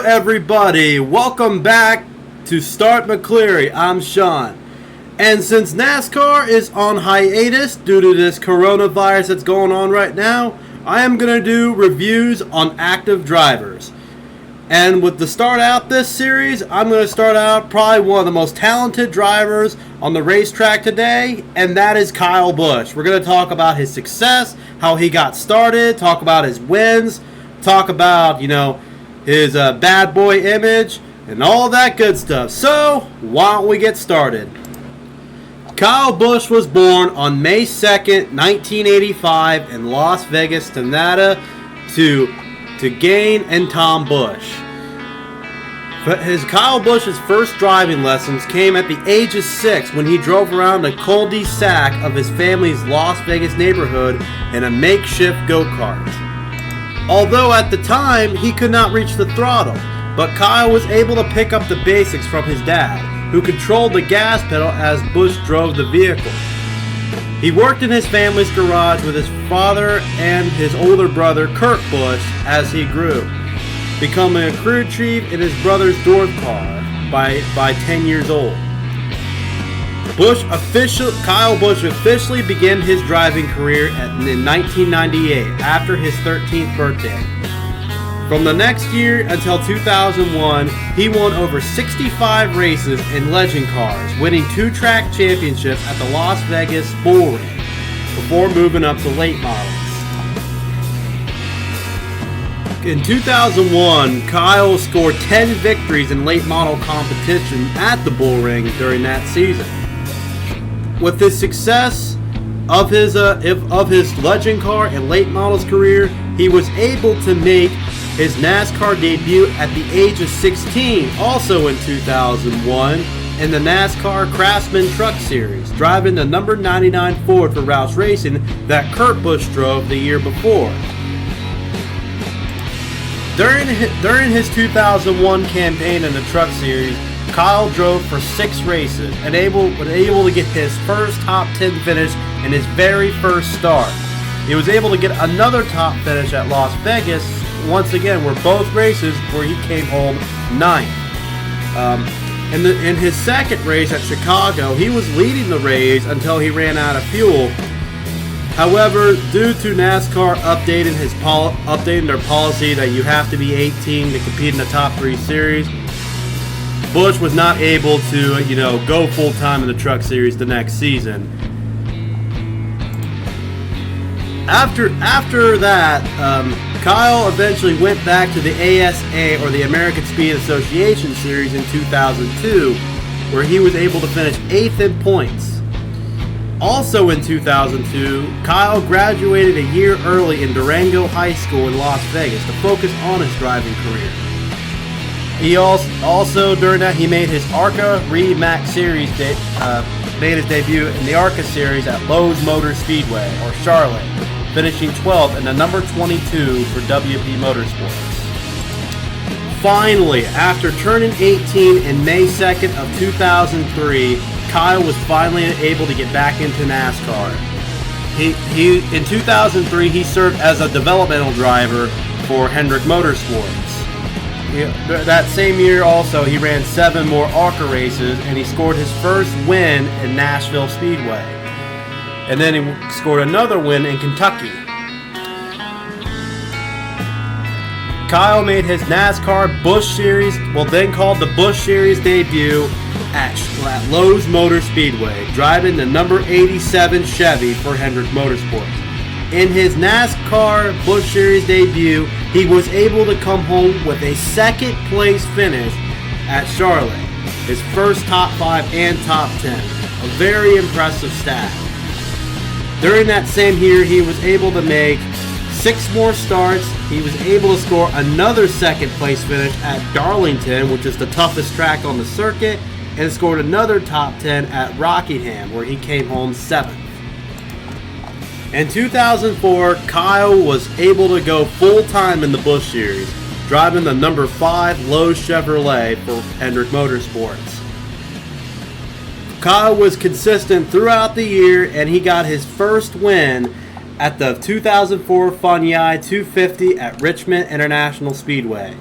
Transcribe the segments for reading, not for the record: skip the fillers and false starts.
everybody, welcome back to Start McCleary. I'm Sean, and since NASCAR is on hiatus due to this coronavirus that's going on right now, I am going to do reviews on active drivers. And with the start out this series, I'm going to start out probably one of the most talented drivers on the racetrack today, and that is Kyle Busch. We're going to talk about his success, how he got started, talk about his wins, talk about, his bad boy image, and all that good stuff. So, why don't we get started? Kyle Busch was born on May 2nd, 1985 in Las Vegas, Nevada, to Gain and Tom Busch. But Kyle Busch's first driving lessons came at the age of 6 when he drove around the cul-de-sac of his family's Las Vegas neighborhood in a makeshift go-kart. Although at the time he could not reach the throttle, but Kyle was able to pick up the basics from his dad, who controlled the gas pedal as Busch drove the vehicle. He worked in his family's garage with his father and his older brother Kurt Busch as he grew, becoming a crew chief in his brother's dwarf car by 10 years old. Kyle Busch officially began his driving career in 1998 after his 13th birthday. From the next year until 2001, he won over 65 races in legend cars, winning 2 track championships at the Las Vegas Bull Ring, before moving up to late models. In 2001, Kyle scored 10 victories in late model competition at the Bull Ring during that season. With his success of his legend car and late models career, he was able to make his NASCAR debut at the age of 16, also in 2001, in the NASCAR Craftsman Truck Series, driving the number 99 Ford for Roush Racing that Kurt Busch drove the year before. During his 2001 campaign in the Truck Series, Kyle drove for 6 races and was able to get his first top 10 finish in his very first start. He was able to get another top finish at Las Vegas. Once again, were both races where he came home 9th. In his second race at Chicago, he was leading the race until he ran out of fuel. However, due to NASCAR updating their policy that you have to be 18 to compete in the top 3 series, Busch was not able to, go full time in the Truck Series the next season. After that, Kyle eventually went back to the ASA, or the American Speed Association Series, in 2002, where he was able to finish 8th in points. Also in 2002, Kyle graduated a year early in Durango High School in Las Vegas to focus on his driving career. He also during that, he made his ARCA Re-Max Series made his debut in the ARCA Series at Lowe's Motor Speedway, or Charlotte, finishing 12th in the number 22 for WP Motorsports. Finally, after turning 18 in May 2nd of 2003, Kyle was finally able to get back into NASCAR. In 2003, he served as a developmental driver for Hendrick Motorsports. That same year also, he ran 7 more ARCA races, and he scored his first win in Nashville Speedway. And then he scored another win in Kentucky. Kyle made his NASCAR Busch Series, then called the Busch Series, debut at Lowe's Motor Speedway, driving the number 87 Chevy for Hendrick Motorsports. In his NASCAR Busch Series debut, he was able to come home with a 2nd place finish at Charlotte, his first top 5 and top 10, a very impressive stat. During that same year, he was able to make 6 more starts. He was able to score another 2nd place finish at Darlington, which is the toughest track on the circuit, and scored another top 10 at Rockingham, where he came home 7th. In 2004, Kyle was able to go full-time in the Busch Series, driving the number 5 Lowe's Chevrolet for Hendrick Motorsports. Kyle was consistent throughout the year, and he got his first win at the 2004 Funyai 250 at Richmond International Speedway.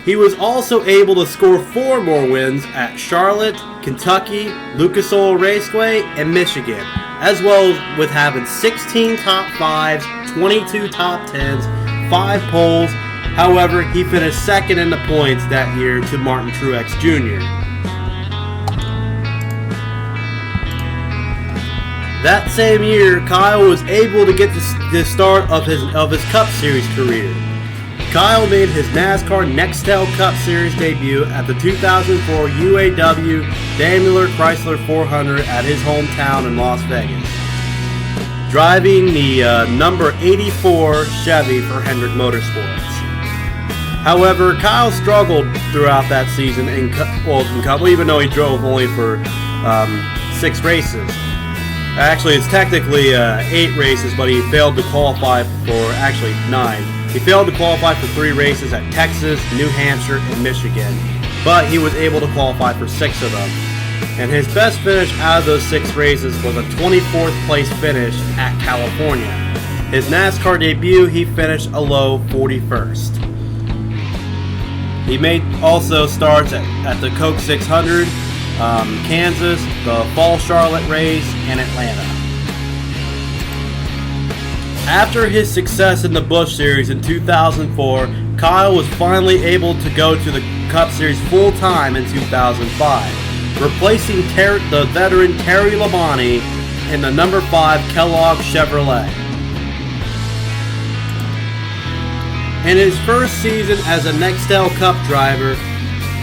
He was also able to score 4 more wins at Charlotte, Kentucky, Lucas Oil Raceway, and Michigan, as well as with having 16 top 5s, 22 top 10s, 5 poles. However, he finished second in the points that year to Martin Truex Jr. That same year, Kyle was able to get the start of his Cup Series career. Kyle made his NASCAR Nextel Cup Series debut at the 2004 UAW Daimler Chrysler 400 at his hometown in Las Vegas, driving the number 84 Chevy for Hendrick Motorsports. However, Kyle struggled throughout that season in Cup, even though he drove only for 6 races. Actually, it's technically 8 races, but he failed to qualify for, actually 9. He failed to qualify for 3 races at Texas, New Hampshire, and Michigan, but he was able to qualify for 6 of them. And his best finish out of those 6 races was a 24th place finish at California. His NASCAR debut, he finished a low 41st. He made also starts at the Coke 600, Kansas, the Fall Charlotte race, and Atlanta. After his success in the Busch Series in 2004, Kyle was finally able to go to the Cup Series full-time in 2005, replacing the veteran Terry Labonte in the number 5 Kellogg Chevrolet. In his first season as a Nextel Cup driver,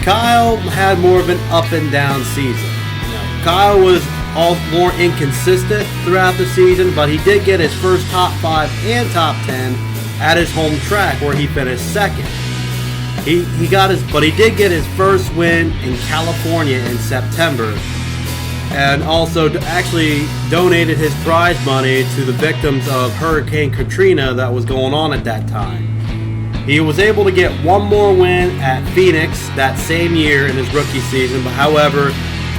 Kyle had more of an up-and-down season. Kyle was more inconsistent throughout the season, but he did get his first top 5 and top 10 at his home track where he finished second. He did get his first win in California in September, and also actually donated his prize money to the victims of Hurricane Katrina that was going on at that time. He was able to get one more win at Phoenix that same year in his rookie season, but however,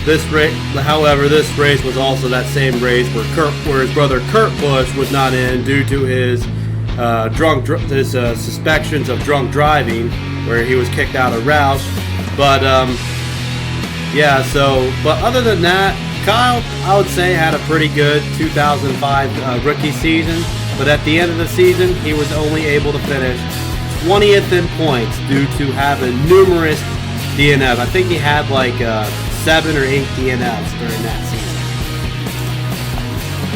this race was also that same race where his brother Kurt Busch was not in due to his suspicions of drunk driving, where he was kicked out of Roush. But but other than that, Kyle, I would say, had a pretty good 2005 rookie season. But at the end of the season, he was only able to finish 20th in points due to having numerous DNFs. I think he had like 7 or 8 DNFs during that season,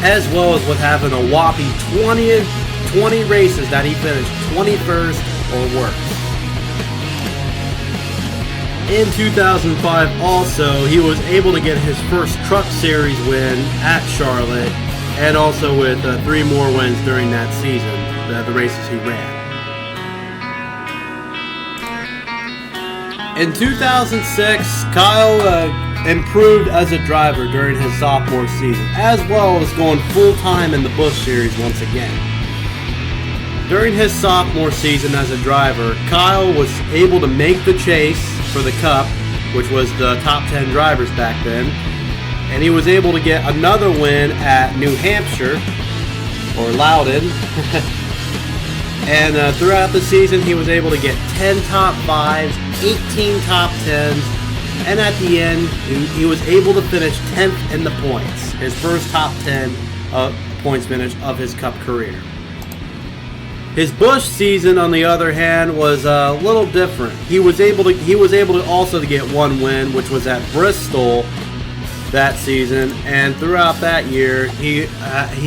as well as with having a whopping 20 races that he finished 21st or worse. In 2005 also, he was able to get his first Truck Series win at Charlotte, and also with 3 more wins during that season, the races he ran. In 2006, Kyle improved as a driver during his sophomore season, as well as going full-time in the Busch Series once again. During his sophomore season as a driver, Kyle was able to make the chase for the Cup, which was the top 10 drivers back then, and he was able to get another win at New Hampshire, or Loudon. And throughout the season, he was able to get 10 top 5s, 18 top 10s, and at the end, he was able to finish 10th in the points, his first top 10 points finish of his Cup career. His Busch season, on the other hand, was a little different. He was able to also get 1 win, which was at Bristol that season, and throughout that year, he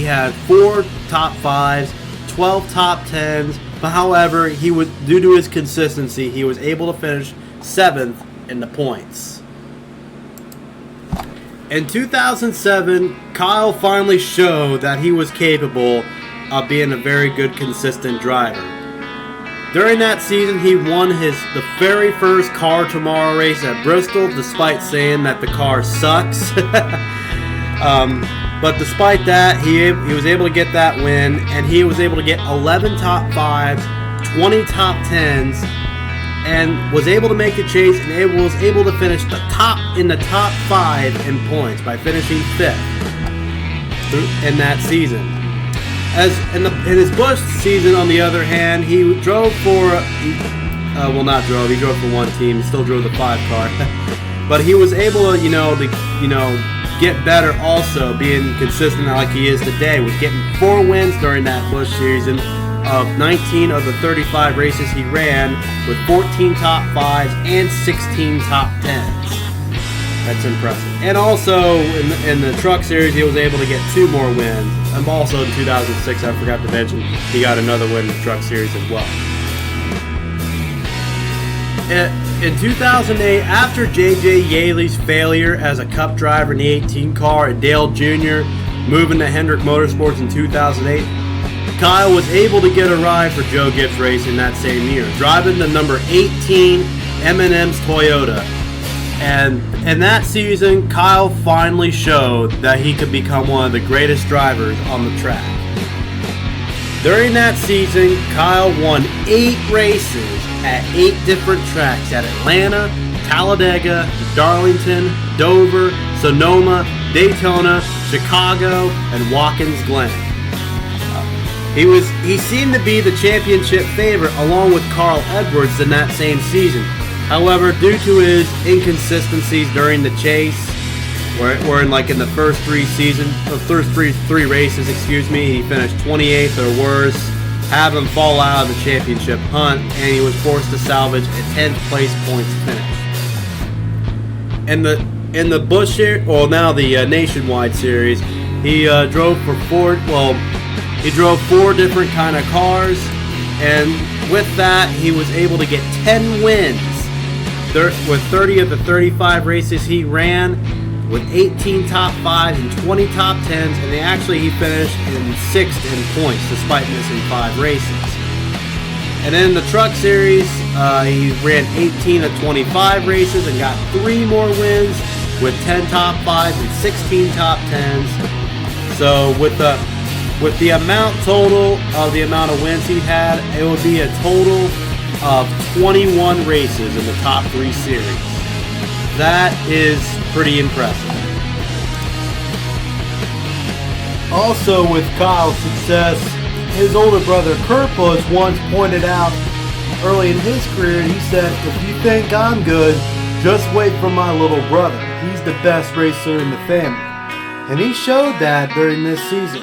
had 4 top 5s, 12 top 10s, but however, due to his consistency, he was able to finish 7th in the points. In 2007, Kyle finally showed that he was capable of being a very good, consistent driver. During that season, he won the very first Car Tomorrow race at Bristol, despite saying that the car sucks. But despite that, he was able to get that win, and he was able to get 11 top 5s, 20 top 10s, and was able to make the chase, and was able to finish in the top 5 in points by finishing 5th in that season. As in his Busch season, on the other hand, he drove for well, not drove. He drove for one team. He still drove the 5 car. But he was able to, get better also, being consistent like he is today, with getting 4 wins during that Busch season. Of 19 of the 35 races he ran, with 14 top 5s and 16 top 10s. That's impressive. And also in the truck series, he was able to get 2 more wins. And also in 2006, I forgot to mention, he got another win in the truck series as well. In 2008, after J.J. Yaley's failure as a Cup driver in the 18 car and Dale Jr. moving to Hendrick Motorsports in 2008, Kyle was able to get a ride for Joe Gibbs Racing that same year, driving the number 18 M&Ms Toyota. And in that season, Kyle finally showed that he could become one of the greatest drivers on the track. During that season, Kyle won 8 races at 8 different tracks at Atlanta, Talladega, Darlington, Dover, Sonoma, Daytona, Chicago, and Watkins Glen. He seemed to be the championship favorite along with Carl Edwards in that same season. However, due to his inconsistencies during the chase, where in the first 3 races, he finished 28th or worse, have him fall out of the championship hunt, and he was forced to salvage a 10th place points finish. In the Busch now the Nationwide series, he drove for 4 different kind of cars, and with that, he was able to get 10 wins with 30 of the 35 races he ran, with 18 top 5s and 20 top 10s, and he finished in 6th in points despite missing 5 races. And in the truck series, he ran 18 of 25 races and got 3 more wins with 10 top 5s and 16 top 10s. So with the amount of wins he had, it would be a total of 21 races in the top 3 series. That is pretty impressive. Also with Kyle's success, his older brother Kurt Busch once pointed out early in his career, he said, "If you think I'm good, just wait for my little brother. He's the best racer in the family." And he showed that during this season.